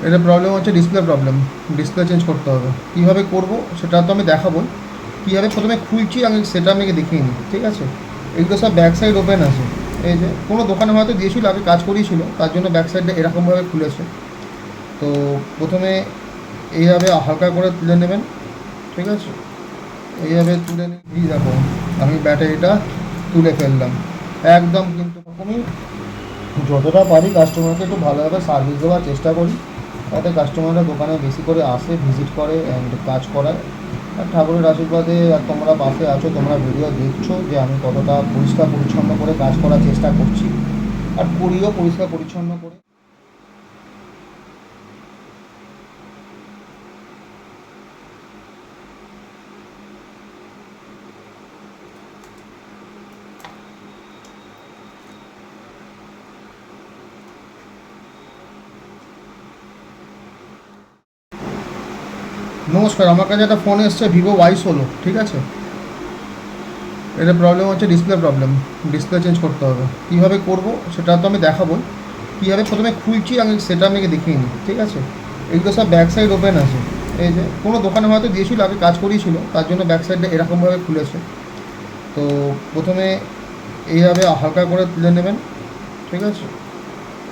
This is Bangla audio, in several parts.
এটা প্রবলেম হচ্ছে ডিসপ্লে প্রবলেম। ডিসপ্লে চেঞ্জ করতে হবে। কীভাবে করব সেটা তো আমি দেখাবোই। কীভাবে প্রথমে খুলছি আমি সেটা আপনাকে দেখিয়ে নিই, ঠিক আছে? এগুলো সব ব্যাক সাইড ওপেন আছে। এই যে কোনো দোকানে হয়তো দিয়েছিল, আগে কাজ করিয়েছিল, তার জন্য ব্যাক সাইডটা এরকমভাবে খুলেছে। তো প্রথমে এইভাবে হালকা করে তুলে নেবেন, ঠিক আছে? এইভাবে তুলে নিয়ে দেখো আমি ব্যাটারিটা তুলে ফেললাম একদম। কিন্তু এরকমই যতটা পারি কাস্টমারকে একটু ভালোভাবে সার্ভিস দেওয়ার চেষ্টা করি, যাতে কাস্টমাররা দোকানে বেশি করে আসে, ভিজিট করে অ্যান্ড কাজ করায়। আর ঠাকুরের আশীর্বাদে আর তোমরা পাশে আছো, তোমরা ভিডিও দেখছো যে আমি কতটা পরিষ্কার পরিচ্ছন্ন করে কাজ করার চেষ্টা করছি, আর করিও পরিষ্কার পরিচ্ছন্ন করে। নমস্কার, আমার কাছে একটা ফোন এসছে ভিভো Y16, ঠিক আছে? এটা প্রবলেম হচ্ছে ডিসপ্লে প্রবলেম। ডিসপ্লে চেঞ্জ করতে হবে। কীভাবে করব সেটা তো আমি দেখাবোই। কীভাবে প্রথমে খুলছি আমি সেটা আপনাকে দেখিয়ে নিই, ঠিক আছে? এগুলো সব ব্যাক সাইড ওপেন আছে। এই যে কোনো দোকানে হয়তো দিয়েছিল, আগে কাজ করিয়েছিল, তার জন্য ব্যাক সাইডটা এরকমভাবে খুলেছে। তো প্রথমে এইভাবে হালকা করে তুলে নেবেন, ঠিক আছে?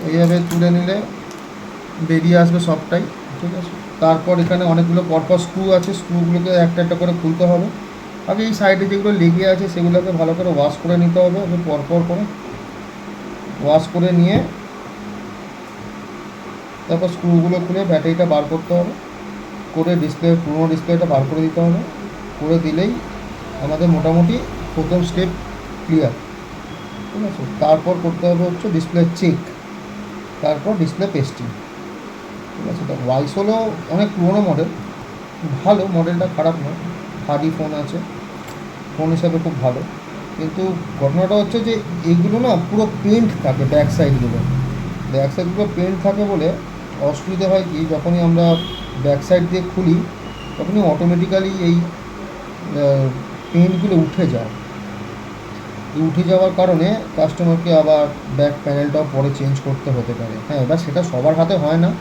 এইভাবে তুলে নিলে বেরিয়ে আসবে সবটাই, ঠিক আছে? তারপর এখানে অনেকগুলো পরপর স্ক্রু আছে, স্ক্রুগুলোকে একটা একটা করে খুলতে হবে। আগে এই সাইডে যেগুলো লেগে আছে সেগুলোকে ভালো করে ওয়াশ করে নিতে হবে। আমি পরপর করে ওয়াশ করে নিয়ে তারপর স্ক্রুগুলো খুলে ব্যাটারিটা বার করতে হবে, করে পুরোনো ডিসপ্লেটা বার করে দিতে হবে। করে দিলেই আমাদের মোটামুটি প্রথম স্টেপ ক্লিয়ার, ঠিক আছে? তারপর করতে হবে হচ্ছে ডিসপ্লে চেক, তারপর ডিসপ্লে পেস্টিং, ঠিক আছে? তো Y16 অনেক পুরোনো মডেল, ভালো মডেলটা, খারাপ নয়, হার্ডি ফোন আছে, ফোন হিসাবে খুব ভালো। কিন্তু ঘটনাটা হচ্ছে যে এইগুলো না পুরো পেন্ট থাকে, ব্যাক সাইডগুলো পেন্ট থাকে বলে অসুবিধা হয় কি, যখনই আমরা ব্যাক সাইড দিয়ে খুলি তখনই অটোমেটিক্যালি এই পেন্টগুলো উঠে যায়। উঠে যাওয়ার কারণে কাস্টমারকে আবার ব্যাক প্যানেলটাও পরে চেঞ্জ করতে হতে পারে। হ্যাঁ, এবার সেটা সবার হাতে হয় না।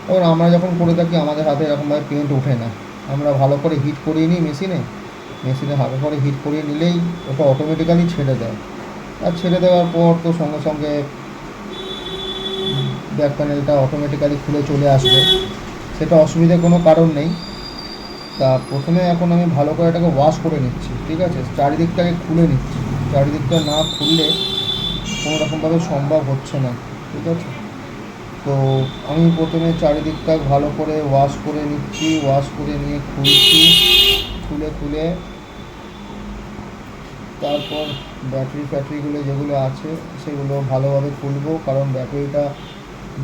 এবার আমরা যখন করে থাকি আমাদের হাতে এরকমভাবে পেন্ট ওঠে না। আমরা ভালো করে হিট করিয়ে নিই মেশিনে হালকা করে হিট করিয়ে নিলেই ওটা অটোমেটিক্যালি ছেড়ে দেয়। আর ছেড়ে দেওয়ার পর তো সঙ্গে সঙ্গে ব্যাক প্যানেলটা অটোমেটিক্যালি খুলে চলে আসবে, সেটা অসুবিধে কোনো কারণ নেই। তা প্রথমে এখন আমি ভালো করে এটাকে ওয়াশ করে নিচ্ছি, ঠিক আছে? চারিদিকটাকে খুলে নিচ্ছি। চারিদিকটা না খুললে কোনো রকমভাবে সম্ভব হচ্ছে না, ঠিক আছে? তো আমি প্রথমে চারিদিকটা ভালো করে ওয়াশ করে নিচ্ছি, ওয়াশ করে নিয়ে খুলছি, খুলে তারপর ফ্যাটারিগুলো যেগুলো আছে সেগুলো ভালোভাবে খুলবো, কারণ ব্যাটারিটা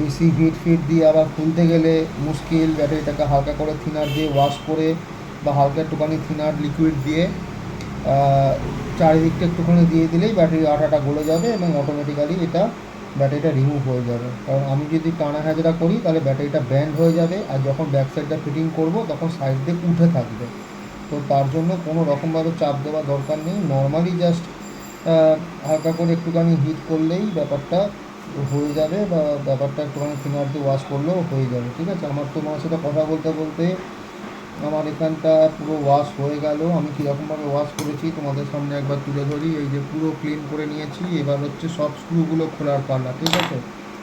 বেশি হিট দিয়ে আবার খুলতে গেলে মুশকিল। ব্যাটারিটাকে হালকা করে থিনার দিয়ে ওয়াশ করে বা হালকা একটুখানি থিনার লিকুইড দিয়ে চারিদিকটা একটুখানি দিয়ে দিলেই ব্যাটারির আঠাটা গলে যাবে এবং অটোমেটিক্যালি ব্যাটারিটা রিমুভ হয়ে যাবে। কারণ আমি যদি টানা হ্যাজরা করি তাহলে ব্যাটারিটা ব্যান্ড হয়ে যাবে, আর যখন ব্যাক সাইডটা ফিটিং করব তখন সাইড দিয়ে উঠে থাকবে। তো তার জন্য কোনো রকমভাবে চাপ দেওয়ার দরকার নেই, নর্মালি জাস্ট হালকা করে একটুখানি হিট করলেই ব্যাপারটা হয়ে যাবে, বা ব্যাপারটা একটুখানি থিনার দিয়ে ওয়াশ করলেও হয়ে যাবে, ঠিক আছে? আমার তোমার সাথে কথা বলতে বলতে আমার এখানটা পুরো ওয়াশ হয়ে গেল। আমি কীরকমভাবে ওয়াশ করেছি তোমাদের সামনে একবার তুলে ধরি। এই যে পুরো ক্লিন করে নিয়েছি, এবার হচ্ছে সব স্ক্রুগুলো খোলার পাল্লা, ঠিক আছে?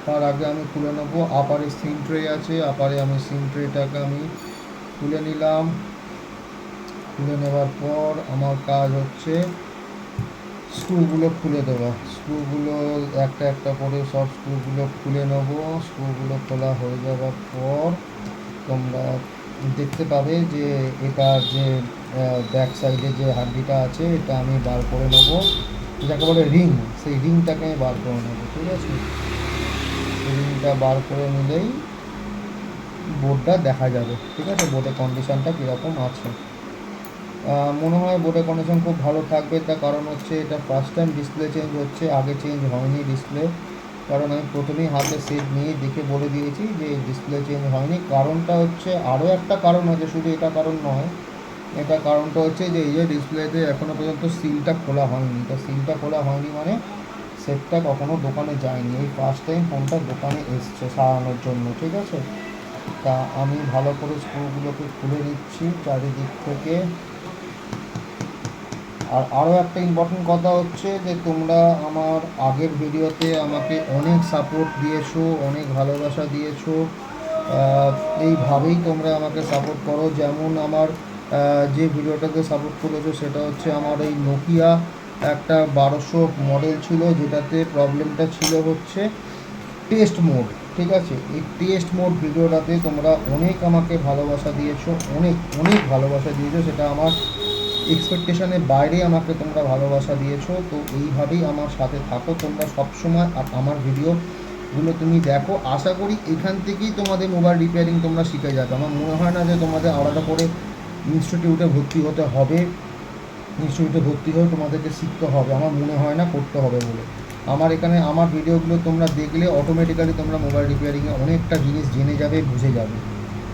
তার আগে আমি খুলে নেবো আপারে সিম ট্রে আছে, আপারে আমি সিম ট্রেটাকে আমি খুলে নিলাম। খুলে নেওয়ার পর আমার কাজ হচ্ছে স্ক্রুগুলো খুলে দেওয়া। স্ক্রুগুলো একটা একটা করে সব স্ক্রুগুলো খুলে নেবো। স্ক্রুগুলো খোলা হয়ে যাওয়ার পর তোমরা দেখতে পাবে যে এটা যে ব্যাক সাইডে যে হাড্ডিটা আছে এটা আমি বার করে নেবো, যাকে বলে রিং, সেই রিংটাকে আমি বার করে নেবো, ঠিক আছে? রিংটা বার করে নিলেই বোর্ডটা দেখা যাবে, ঠিক আছে? বোর্ডের কন্ডিশানটা কীরকম আছে। মনে হয় বোর্ডের কন্ডিশন খুব ভালো থাকবে। তার কারণ হচ্ছে এটা ফার্স্ট টাইম ডিসপ্লে চেঞ্জ হচ্ছে, আগে চেঞ্জ হয়নি ডিসপ্লে। কারণ আমি প্রথমেই হাতে সেট নিয়ে দেখে বলে দিয়েছি যে ডিসপ্লে চেঞ্জ হয়নি। কারণটা হচ্ছে আরও একটা কারণ আছে, শুধু এটা কারণ নয়। এটা কারণটা হচ্ছে যে এই যে ডিসপ্লেতে এখনও পর্যন্ত সিলটা খোলা হয়নি। তা সিলটা খোলা হয়নি মানে সেটটা কখনও দোকানে যায়নি, এই ফার্স্ট টাইম ফোনটা দোকানে এসছে সারানোর জন্য, ঠিক আছে? তা আমি ভালো করে স্ক্রুগুলোকে খুলে নিচ্ছি চারিদিক থেকে। আর আরও একটা ইম্পর্টেন্ট কথা হচ্ছে যে তোমরা আমার আগের ভিডিওতে আমাকে অনেক সাপোর্ট দিয়েছো, অনেক ভালোবাসা দিয়েছো। এইভাবেই তোমরা আমাকে সাপোর্ট করো। যেমন আমার যে ভিডিওটাতে সাপোর্ট করেছো সেটা হচ্ছে আমার এই নোকিয়া একটা 1200 মডেল ছিল, যেটাতে প্রবলেমটা ছিল হচ্ছে টেস্ট মোড। ঠিক আছে, এই টেস্ট মোড ভিডিওটাতে তোমরা অনেক আমাকে ভালোবাসা দিয়েছো, অনেক অনেক ভালোবাসা দিয়েছো। সেটা আমার এক্সপেকটেশনের বাইরে আমাকে তোমরা ভালোবাসা দিয়েছো। তো এইভাবেই আমার সাথে থাকো তোমরা সবসময়। আর আমার ভিডিওগুলো তুমি দেখো, আশা করি এখান থেকেই তোমাদের মোবাইল রিপেয়ারিং তোমরা শিখে যাবে। আমার মনে হয় না যে তোমাদের আলাদা করে ইনস্টিটিউটে ভর্তি হতে হবে, ইনস্টিটিউটে ভর্তি হয়ে তোমাদেরকে শিখতে হবে, আমার মনে হয় না করতে হবে বলে। আমার এখানে আমার ভিডিওগুলো তোমরা দেখলে অটোমেটিক্যালি তোমরা মোবাইল রিপেয়ারিংয়ে অনেকটা জিনিস জেনে যাবে, বুঝে যাবে।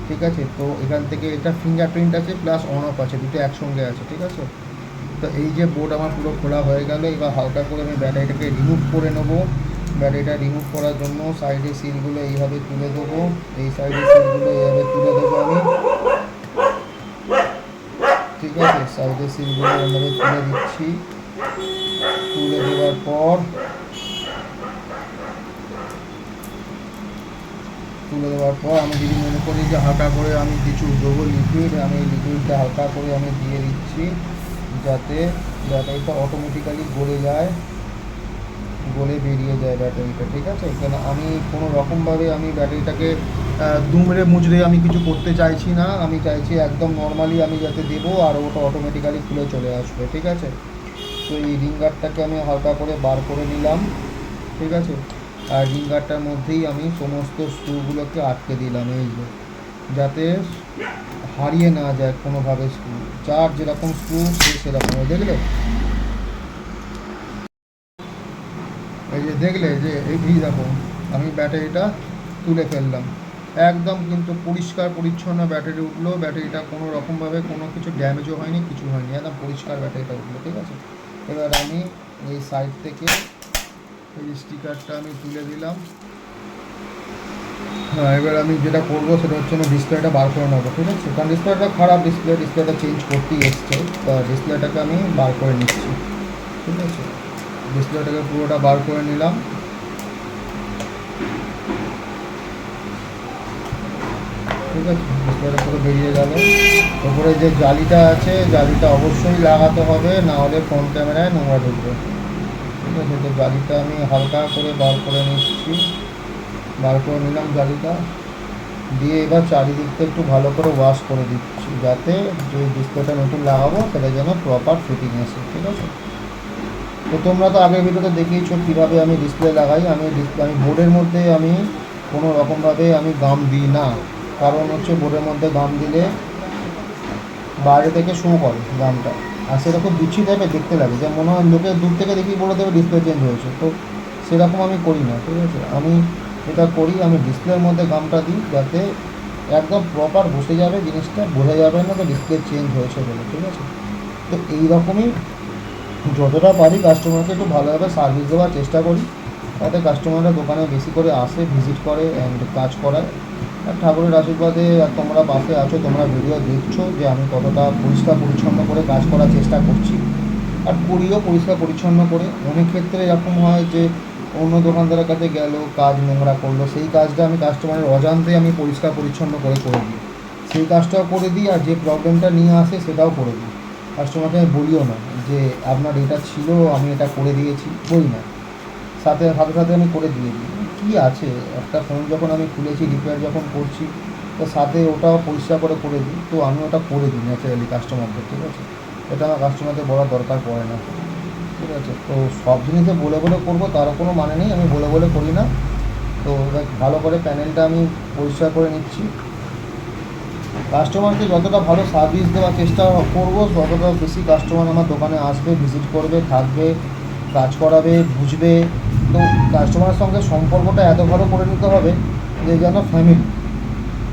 ঠিক আছে, তো এখান থেকে এটা ফিঙ্গারপ্রিন্ট আছে প্লাস অন অফ আছে, দুটো একসঙ্গে আছে। ঠিক আছে, তো এই যে বোর্ড আমার পুরো খোলা হয়ে গেল। এবার হালকা করে আমি ব্যাটারিটাকে রিমুভ করে নেবো। ব্যাটারিটা রিমুভ করার জন্য সাইডে সিলগুলো এইভাবে তুলে দেবো, এই সাইডে সিলগুলো এইভাবে তুলে দেবো আমি। ঠিক আছে, সাইডে সিলগুলো এইভাবে তুলে দিচ্ছি। তুলে দেওয়ার পর আমি যদি মনে করি যে হালকা করে আমি কিছু দেবো লিকুইড, আমি লিকুইডটা হালকা করে আমি দিয়ে দিচ্ছি, যাতে ব্যাটারিটা অটোমেটিক্যালি গলে যায়, গলে বেরিয়ে যায় ব্যাটারিটা। ঠিক আছে, এখানে আমি কোনো রকমভাবে আমি ব্যাটারিটাকে দুমড়ে মুচড়ে আমি কিছু করতে চাইছি না। আমি চাইছি একদম নর্মালি আমি যাতে দেবো আর ওটা অটোমেটিক্যালি খুলে চলে আসবে। ঠিক আছে, তো এই রিঙ্গারটাকে আমি হালকা করে বার করে নিলাম। ঠিক আছে, আর রিঙ্গারটার মধ্যেই আমি সমস্ত স্ক্রুগুলোকে আটকে দিলাম, এই যে, যাতে হারিয়ে না যায় কোনোভাবে স্ক্রু। যার যেরকম স্ক্রু সে সেরকম। দেখলে, এই যে দেখলে যে এই দেখো আমি ব্যাটারিটা তুলে ফেললাম, একদম কিন্তু পরিষ্কার পরিচ্ছন্ন ব্যাটারি উঠলো। ব্যাটারিটা কোনো রকমভাবে কোনো কিছু ড্যামেজও হয়নি, কিছু হয়নি, একদম পরিষ্কার ব্যাটারিটা উঠলো। ঠিক আছে, এবার আমি এই সাইড থেকে এই স্টিকারটা আমি তুলে দিলাম। হ্যাঁ, এবার আমি যেটা করবো সেটা হচ্ছে না, ডিসপ্লেটা বার করে নেবো। ঠিক আছে, কারণ ডিসপ্লেটা খারাপ, ডিসপ্লেটা চেঞ্জ করতেই এসছে, তা ডিসপ্লেটাকে আমি বার করে নিচ্ছি। ঠিক আছে, ডিসপ্লেটাকে পুরোটা বার করে নিলাম। ঠিক আছে, ডিসপ্লেটা পুরো বেরিয়ে গেল। ওপরে যে জালিটা আছে, জালিটা অবশ্যই লাগাতে হবে, না হলে ফ্রন্ট ক্যামেরায় নোংরা ঢুকবে। ঠিক আছে, তো জালিটা আমি হালকা করে বার করে নিচ্ছি, বার করে নিলাম জালিটা দিয়ে। এবার চারিদিকটা একটু ভালো করে ওয়াশ করে দিচ্ছি, যাতে যে ডিসপ্লেটা নতুন লাগাবো সেটা যেন প্রপার ফিটিং আসে। ঠিক আছে, তো তোমরা তো আগের ভিডিওতে দেখিয়েছো কীভাবে আমি ডিসপ্লে লাগাই। আমি বোর্ডের মধ্যে আমি কোনো রকমভাবে আমি গাম দিই না, কারণ হচ্ছে বোর্ডের মধ্যে গাম দিলে বাইরে থেকে শো করে গামটা, আর সেরকম বিচ্ছিত টাইপের দেখতে লাগে, যে মনে হয় লোকে দূর থেকে দেখি বলে দেবে ডিসপ্লে চেঞ্জ হয়েছে। তো সেরকম আমি করি না। ঠিক আছে, আমি যেটা করি, আমি ডিসপ্লের মধ্যে গামটা দিই, যাতে একদম প্রপার বসে যাবে জিনিসটা, বোঝা যাবে না যে ডিসপ্লে চেঞ্জ হয়েছে বলে। ঠিক আছে, তো এইরকমই যতটা পারি কাস্টমারকে একটু ভালোভাবে সার্ভিস দেওয়ার চেষ্টা করি, তাতে কাস্টমাররা দোকানে বেশি করে আসে, ভিজিট করে অ্যান্ড কাজ করায়। আর ঠাকুরের আশীর্বাদে আর তোমরা পাশে আছো, তোমরা ভিডিও দেখছো যে আমি কতটা পরিষ্কার পরিচ্ছন্ন করে কাজ করার চেষ্টা করছি, আর করিও পরিষ্কার পরিচ্ছন্ন করে। অনেক ক্ষেত্রে এরকম হয় যে অন্য দোকানদারের কাছে গেল, কাজ নোংরা করলো, সেই কাজটা আমি কাস্টমারের অজান্তে আমি পরিষ্কার পরিচ্ছন্ন করে দিই, সেই কাজটাও করে দিই, আর যে প্রবলেমটা নিয়ে আসে সেটাও করে দিই। কাস্টমারকে আমি বলিও না যে আপনার এটা ছিল আমি এটা করে দিয়েছি, বলি না, সাথে সাথে সাথে আমি করে দিয়ে দিই। কী আছে, একটা ফোন যখন আমি খুলেছি, রিপেয়ার যখন করছি, তো সাথে ওটাও পরিষ্কার করে দিই। তো আমি ওটা করে দিই ন্যাচারালি কাস্টমারদের। ঠিক আছে, এটা আমার কাস্টমারদের বলার দরকার পড়ে না। ঠিক আছে, তো সব জিনিসে বলে করবো তারও কোনো মানে নেই, আমি বলে করি না। তো এবার ভালো করে প্যানেলটা আমি পরিষ্কার করে নিচ্ছি। কাস্টমারকে যতটা ভালো সার্ভিস দেওয়ার চেষ্টা করবো, ততটা বেশি কাস্টমার আমার দোকানে আসবে, ভিজিট করবে, থাকবে, কাজ করাবে, বুঝবে। তো কাস্টমারের সঙ্গে সম্পর্কটা এত ভালো করে নিতে হবে যে যেন ফ্যামিলি,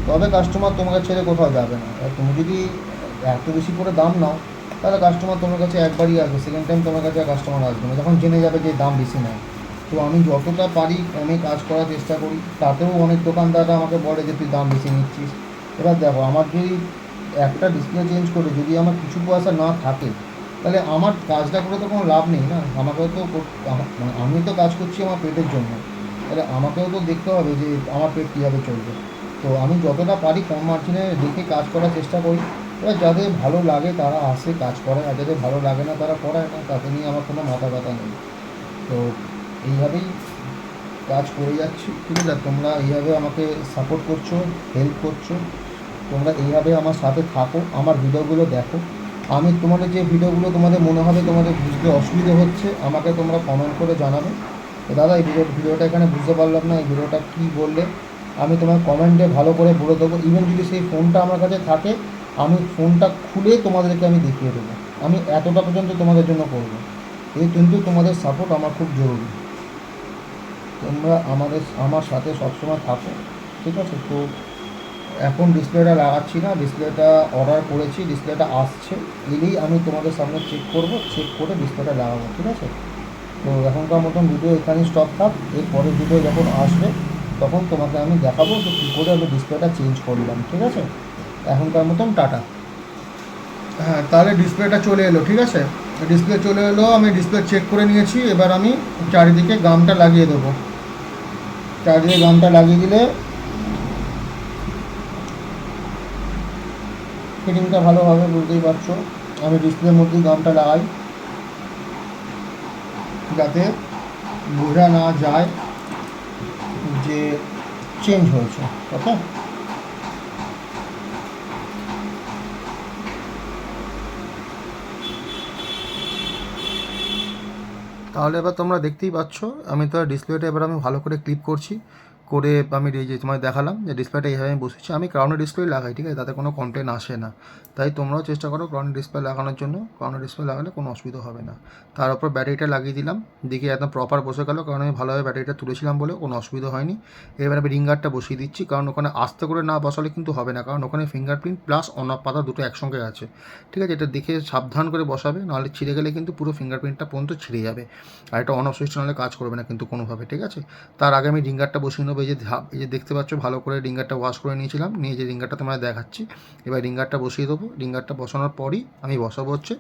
তবে কাস্টমার তোমাকে ছেড়ে কোথাও যাবে না। আর তুমি যদি এত বেশি করে দাম নাও, তাহলে কাস্টমার তোমার কাছে একবারই আসবে, সেকেন্ড টাইম তোমার কাছে কাস্টমার আসবে না, যখন জেনে যাবে যে দাম বেশি নেয়। তো আমি যতটা পারি কমে কাজ করার চেষ্টা করি, তাতেও অনেক দোকানদাররা আমাকে বলে যে তুই দাম বেশি নিচ্ছিস। এবার দেখো, আমার যদি একটা ডিসপ্লে চেঞ্জ করে যদি আমার কিছু পয়সা না থাকে, তাহলে আমার কাজটা করে তো কোনো লাভ নেই না। আমাকেও তো মানে আমি তো কাজ করছি আমার পেটের জন্য, তাহলে আমাকেও তো দেখতে হবে যে আমার পেট কীভাবে চলবে। তো আমি যতটা পারি কম মার্জিনে রেখে কাজ করার চেষ্টা করি। এবার যাদের ভালো লাগে তারা আসে কাজ করে, আর যাদের ভালো লাগে না তারা করায় না, তাতে নিয়ে আমার কোনো মাথা ব্যথা নেই। তো এইভাবেই কাজ করে যাচ্ছি, ঠিক আছে। তোমরা এইভাবে আমাকে সাপোর্ট করছো, হেল্প করছো, তোমরা এইভাবে আমার সাথে থাকো, আমার ভিডিওগুলো দেখো। আমি তোমাদের যে ভিডিওগুলো তোমাদের মনে হবে তোমাদের বুঝতে অসুবিধা হচ্ছে, আমাকে তোমরা কমেন্ট করে জানাবে দাদা এই ভিডিওটা এখানে বুঝতে পারলাম না, এই ভিডিওটা কী বললে, আমি তোমার কমেন্টে ভালো করে বলে দেবো। ইভেন যদি সেই ফোনটা আমার কাছে থাকে, আমি ফোনটা খুলে তোমাদেরকে আমি দেখিয়ে দেবো। আমি এতটা পর্যন্ত তোমাদের জন্য করবো। এই কিন্তু তোমাদের সাপোর্ট আমার খুব জরুরি। তোমরা আমার সাথে সবসময় থাকো, ঠিক আছে। তো এখন ডিসপ্লেটা লাগাচ্ছি না, ডিসপ্লেটা অর্ডার করেছি, ডিসপ্লেটা আসছে, এলেই আমি তোমাদের সামনে চেক করব, চেক করে ডিসপ্লেটা লাগাবো, ঠিক আছে। তো এখনকার মতন ভিডিও এখানেই স্টপ থাক। এর পরের ভিডিও যখন আসবে তখন তোমাকে আমি দেখাবো যে কী করে আমি ডিসপ্লেটা চেঞ্জ করলাম, ঠিক আছে। এখনকার মতন টাটা। হ্যাঁ, তাহলে ডিসপ্লেটা চলে এলো, ঠিক আছে। ডিসপ্লে চলে এলো, আমি ডিসপ্লে চেক করে নিয়েছি। এবার আমি চারিদিকে গামটা লাগিয়ে দেবো। চারিদিকে গামটা লাগিয়ে দিলে ফিটিংটা ভালো হবে, বুঝতেই পারছো। আমি ডিসপ্লের মধ্যেই গামটা লাগাই যাতে বোঝা না যায় যে চেঞ্জ হয়েছে, ওকে। তাহলে এবার তোমরা দেখতেই পাচ্ছ, আমি তো ডিসপ্লেটা এবার আমি ভালো করে ক্লিপ করছি, করে আমি এই যে তোমায় দেখালাম যে ডিসপ্লেটা এইভাবে আমি বসেছি। আমি ক্রাউনের ডিসপ্লে লাগাই, ঠিক আছে, তাতে কোনো কমপ্লেন আসে না। তাই তোমরাও চেষ্টা করো ক্রাউনের ডিসপ্লে লাগানোর জন্য। ক্রাউনের ডিসপ্লে লাগালে কোনো অসুবিধা হবে না। তার উপর ব্যাটারিটা লাগিয়ে দিলাম, দেখি একদম প্রপার বসে গেল, কারণ আমি ভালোভাবে ব্যাটারিটা তুলেছিলাম বলে কোনো অসুবিধা হয়নি। এবার আমি রিঙ্গারটা বসিয়ে দিচ্ছি, কারণ ওখানে আস্তে করে না বসালে কিন্তু হবে না, কারণ ওখানে ফিঙ্গারপ্রিন্ট প্লাস অন অফ পাতা দুটো একসঙ্গে আছে, ঠিক আছে। এটা দেখে সাবধান করে বসাবে, নাহলে ছিঁড়ে গেলে কিন্তু পুরো ফিঙ্গারপ্রিন্টটা পর্যন্ত ছিঁড়ে যাবে। আর এটা অন অফ সুইচটা নাহলে কাজ করবে না কিন্তু কোনোভাবে, ঠিক আছে। তার আগে আমি রিঙ্গারটা বসিয়ে নেবো। এই যে দেখতে পাচ্ছ ভালো করে রিঙ্গারটা ওয়াশ করে নিয়েছিলাম, নিয়ে যে রিঙ্গারটা তোমায় দেখাচ্ছি। এবার রিঙ্গারটা বসিয়ে দেবো। রিঙ্গারটা বসানোর পরই আমি বসাবো হচ্ছে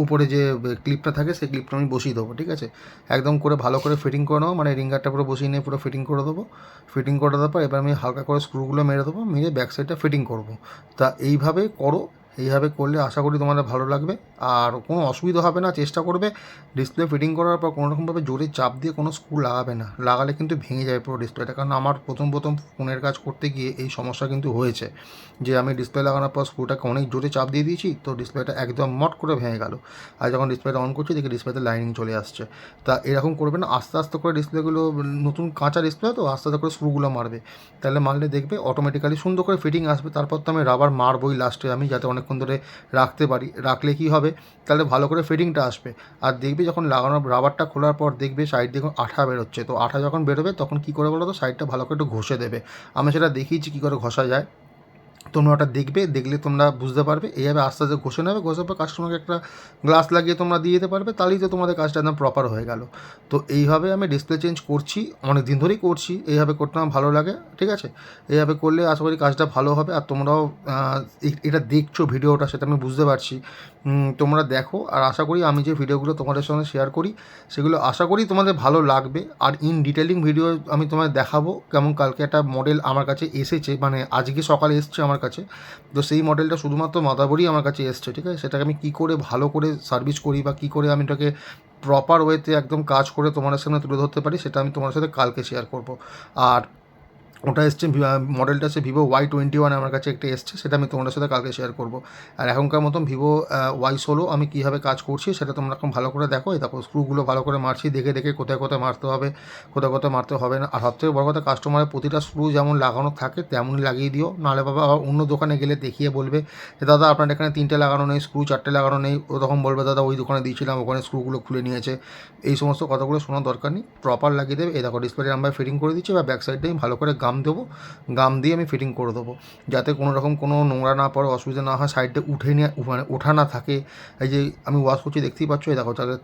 উপরে যে ক্লিপটা থাকে সেই ক্লিপটা আমি বসিয়ে দেবো, ঠিক আছে। একদম করে ভালো করে ফিটিং করে নেবো, মানে রিঙ্গারটা পুরো বসিয়ে নিয়ে পুরো ফিটিং করে দেবো। ফিটিং করে দেওয়ার পর এবার আমি হালকা করে স্ক্রুগুলো মেরে দেবো, মেরে ব্যাক সাইডটা ফিটিং করবো। তা এইভাবে করো, এইভাবে করলে আশা করি তোমাদের ভালো লাগবে আর কোনো অসুবিধা হবে না। চেষ্টা করবে ডিসপ্লে ফিটিং করার পর কোনোরকমভাবে জোরে চাপ দিয়ে কোনো স্ক্রু লাগাবে না, লাগালে কিন্তু ভেঙে যাবে পুরো ডিসপ্লেটা। কারণ আমার প্রথম ফোনের কাজ করতে গিয়ে এই সমস্যা কিন্তু হয়েছে, যে আমি ডিসপ্লে লাগানোর পর স্ক্রুটাকে অনেক জোরে চাপ দিয়ে দিয়েছি, তো ডিসপ্লেটা একদম মট করে ভেঙে গেল। আর যখন ডিসপ্লেটা অন করছি দেখি ডিসপ্লেতে লাইনিং চলে আসছে। তা এরকম করবে না, আস্তে আস্তে করে ডিসপ্লেগুলো, নতুন কাঁচা ডিসপ্লে তো আস্তে আস্তে করে স্ক্রুগুলো মারবে, তাহলে মারলে দেখবে অটোমেটিক্যালি সুন্দর করে ফিটিং আসবে। তারপর তো আমি রাবার মারবই লাস্টে, আমি যাতে অনেকক্ষণ ধরে রাখতে পারি। রাখলে কি হবে, তাহলে ভালো করে ফিটিংটা আসবে। আর দেখবে যখন লাগানোর রাবারটা খোলার পর দেখবে সাইড দিয়ে আঠা বেরোচ্ছে, তো আঠা যখন বেরোবে তখন কী করে বলো তো, সাইডটা ভালো করে একটু ঘষে দেবে। আমি সেটা দেখিয়েছি কী করে ঘষা যায়, তোমরা ওটা দেখবে, দেখলে তোমরা বুঝতে পারবে। এইভাবে আস্তে আস্তে ঘষে নেবে, ঘষার পর কাস্টমারকে একটা গ্লাস লাগিয়ে তোমরা দিয়ে দিতে পারবে, তাহলেই তো তোমাদের কাজটা একদম প্রপার হয়ে গেল। তো এইভাবে আমি ডিসপ্লে চেঞ্জ করছি, অনেক দিন ধরেই করছি, এইভাবে করতে আমার ভালো লাগে, ঠিক আছে। এইভাবে করলে আশা করি কাজটা ভালো হবে। আর তোমরাও এটা দেখছো ভিডিওটা, সেটা আমি বুঝতে পারছি, তোমরা দেখো। আর আশা করি আমি যে ভিডিওগুলো তোমাদের সঙ্গে শেয়ার করি সেগুলো আশা করি তোমাদের ভালো লাগবে। আর ইন ডিটেলিং ভিডিও আমি তোমায় দেখাবো, কেমন কালকে একটা মডেল আমার কাছে এসেছে, মানে আজকে সকালে এসছে আমার কাছে। তো সেই মডেলটা শুধুমাত্র মাদারবোর্ডই আমার কাছে এসছে, ঠিক আছে। সেটাকে আমি কী করে ভালো করে সার্ভিস করি বা কী করে আমি এটাকে প্রপার ওয়েতে একদম কাজ করে তোমাদের সামনে তুলে ধরতে পারি, সেটা আমি তোমার সাথে কালকে শেয়ার করব। আর ওটা এসছে, মডেলটা হচ্ছে ভিভো Y21 আমার কাছে একটা এসছে, সেটা আমি তোমাদের সাথে কালকে শেয়ার করবো। আর এখনকার মতন ভিভো Y16 আমি কীভাবে কাজ করছি সেটা তোমরা এখন ভালো করে দেখো। এই দেখো স্ক্রুগুলো ভালো করে মারছি, দেখে দেখে কোথায় কোথায় মারতে হবে, কোথায় কোথায় মারতে হবে না। আর সবথেকে বড় কথা, কাস্টমারের প্রতিটা স্ক্রু যেমন লাগানো থাকে তেমনই লাগিয়ে দিও, নাহলে বাবা আবার অন্য দোকানে গেলে দেখিয়ে বলবে যে দাদা আপনার এখানে 3টে লাগানো নেই, স্ক্রু 4টে লাগানো নেই। ও তখন বলবে দাদা ওই দোকানে দিয়েছিলাম, ওখানে স্ক্রুগুলো খুলে নিয়েছে। এই সমস্ত কথাগুলো শোনার দরকার নেই, প্রপার লাগিয়ে দেবে। এই দেখো ডিসপ্লে আমরা ফিটিং করে দিচ্ছি, বা ব্যাক সাইডে আমি ভালো করে গাম দেবো, গাম দিয়ে আমি ফিটিং করে দেবো, যাতে কোনো রকম কোনো নোংরা না পড়ে, অসুবিধা না হয়, সাইডে উঠে নিয়ে মানে ওঠা না থাকে। এই যে আমি ওয়াশ করছি দেখতেই পাচ্ছ, এই দেখো, তাহলে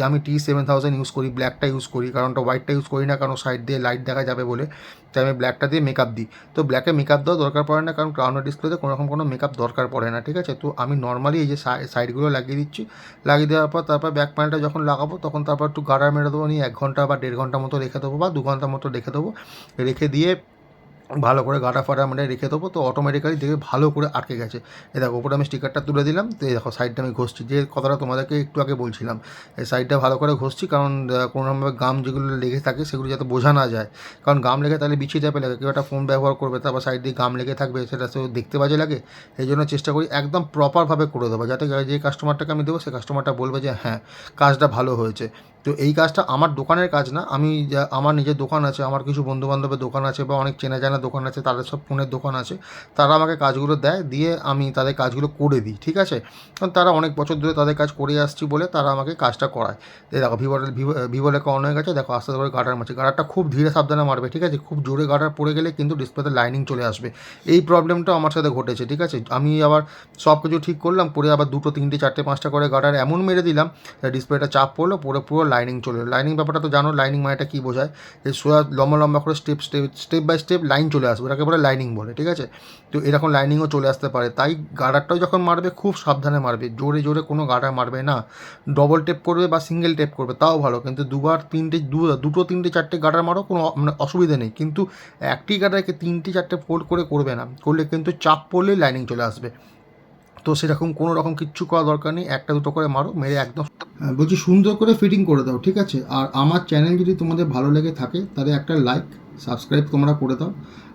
আমি T7000 ইউজ করি, ব্ল্যাকটা ইউজ করি, কারণটা হোয়াইটটা ইউজ করি না, কারণ সাইড দিয়ে লাইট দেখা যাবে বলে, তাই আমি ব্ল্যাকটা দিয়ে মেকআপ দিই। তো ব্ল্যাকে মেকআপ দেওয়া দরকার পড়ে না, কারণ ক্রাউনের ডিসপ্লেতে কোনো রকম কোনো মেকআপ দরকার পড়ে না, ঠিক আছে। তো আমি নর্মালি এই যে সাইডগুলো লাগিয়ে দিচ্ছি, লাগিয়ে দেওয়ার পর তারপর ব্যাক প্যানেলটা যখন লাগাবো তখন তারপর একটু গার্ডার মেরে দেবো, নিয়ে 1 ঘন্টা বা 1.5 ঘন্টা মতো রেখে দেবো, বা 2 ঘন্টা মতো রেখে দেবো। রেখে দিয়ে ভালো করে গাটা ফাটা মানে রেখে দেবো, তো অটোমেটিক্যালি দেখবে ভালো করে আটকে গেছে। এ দেখো, ওপরে আমি স্টিকারটা তুলে দিলাম, তো এই দেখো সাইডটা আমি ঘষছি, যে কথাটা তোমাদেরকে একটু আগে বলছিলাম, এই সাইডটা ভালো করে ঘষছি, কারণ কোনোরকমভাবে গাম যেগুলো লেগে থাকে সেগুলো যাতে বোঝা না যায়, কারণ গাম লেগে তাহলে বিছিয়ে যাবে লাগে, কেউ একটা ফোন ব্যবহার করবে, তারপর সাইড দিয়ে গাম লেগে থাকবে, সেটা তো দেখতে বাজে লাগে। এই জন্য চেষ্টা করি একদম প্রপারভাবে করে দেবো, যাতে যে কাস্টমারটাকে আমি দেবো সেই কাস্টমারটা বলবে যে হ্যাঁ, কাজটা ভালো হয়েছে। তো এই কাজটা আমার দোকানের কাজ না, আমি আমার নিজের দোকান আছে, আমার কিছু বন্ধুবান্ধবের দোকান আছে, বা অনেক চেনা জানা দোকান আছে, তাদের সব ফোনের দোকান আছে, তারা আমাকে কাজগুলো দেয়, দিয়ে আমি তাদের কাজগুলো করে দিই, ঠিক আছে। কারণ তারা অনেক বছর ধরে তাদের কাজ করে আসছি বলে তারা আমাকে কাজটা করায়। এই দেখো ভিভো লেখা অন হয়ে গেছে, দেখো আস্তে আস্তে করে গার্ডার মারছে, গার্ডারটা খুব ধীরে সাবধানে মারবে, ঠিক আছে। খুব জোরে গার্ডার পড়ে গেলে কিন্তু ডিসপ্লেতে লাইনিং চলে আসবে, এই প্রবলেমটা আমার সাথে ঘটেছে, ঠিক আছে। আমি আবার সব কিছু ঠিক করলাম, পরে আবার 2, 3, 4, 5টা করে গার্ডার এমন মেরে দিলাম, ডিসপ্লেটা চাপ পড়লো, পুরো লাইনিং চলে এলো। লাইনিং ব্যাপারটা তো জানো, লাইনিং মানেটা কী বোঝায়, এই সোজা লম্বা লম্বা করে স্টেপ বাই স্টেপ লাইন চলে আসবে, ওটাকে বলে লাইনিং বলে, ঠিক আছে। তো এরকম লাইনিংও চলে আসতে পারে, তাই গার্ডারটাও যখন মারবে খুব সাবধানে মারবে, জোরে জোরে কোনো গার্ডার মারবে না। ডবল টেপ করবে বা সিঙ্গেল টেপ করবে তাও ভালো, কিন্তু 2বার 3টে 2টো 3টে 4টে গার্ডার মারো, কোনো মানে অসুবিধা নেই, কিন্তু একটি গার্ডারকে 3টে 4টে ফোল্ড করে করবে না, করলে কিন্তু চাপ পড়লেই লাইনিং চলে আসবে। তো সেরকম কোনো রকম কিচ্ছু করা দরকার নেই, 1টা 2টো করে মারো, মেরে একদম বলছি সুন্দর করে ফিটিং করে দাও, ঠিক আছে। আর আমার চ্যানেল যদি তোমাদের ভালো লেগে থাকে তাহলে একটা লাইক সাবস্ক্রাইব তোমরা করে দাও,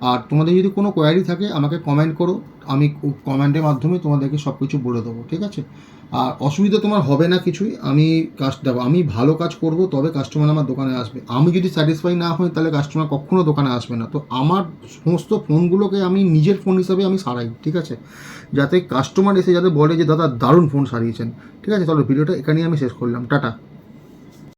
আর তোমাদের যদি কোনো কোয়ারি থাকে আমাকে কমেন্ট করো, আমি কমেন্টের মাধ্যমে তোমাদেরকে সব কিছু বলে দেবো, ঠিক আছে। আর অসুবিধা তোমার হবে না কিছুই, আমি দেখো আমি ভালো কাজ করব তবে কাস্টমার আমার দোকানে আসবে, আমি যদি স্যাটিসফাই না হই তাহলে কাস্টমার কখনো দোকানে আসবে না। তো আমার সমস্ত ফোনগুলোকে আমি নিজের ফোন হিসাবে আমি সারাই, ঠিক আছে, যাতে কাস্টমার এসে যাতে বলে যে দাদা দারুণ ফোন সারিয়েছেন, ঠিক আছে। তাহলে ভিডিওটা এখানেই আমি শেষ করলাম, টাটা।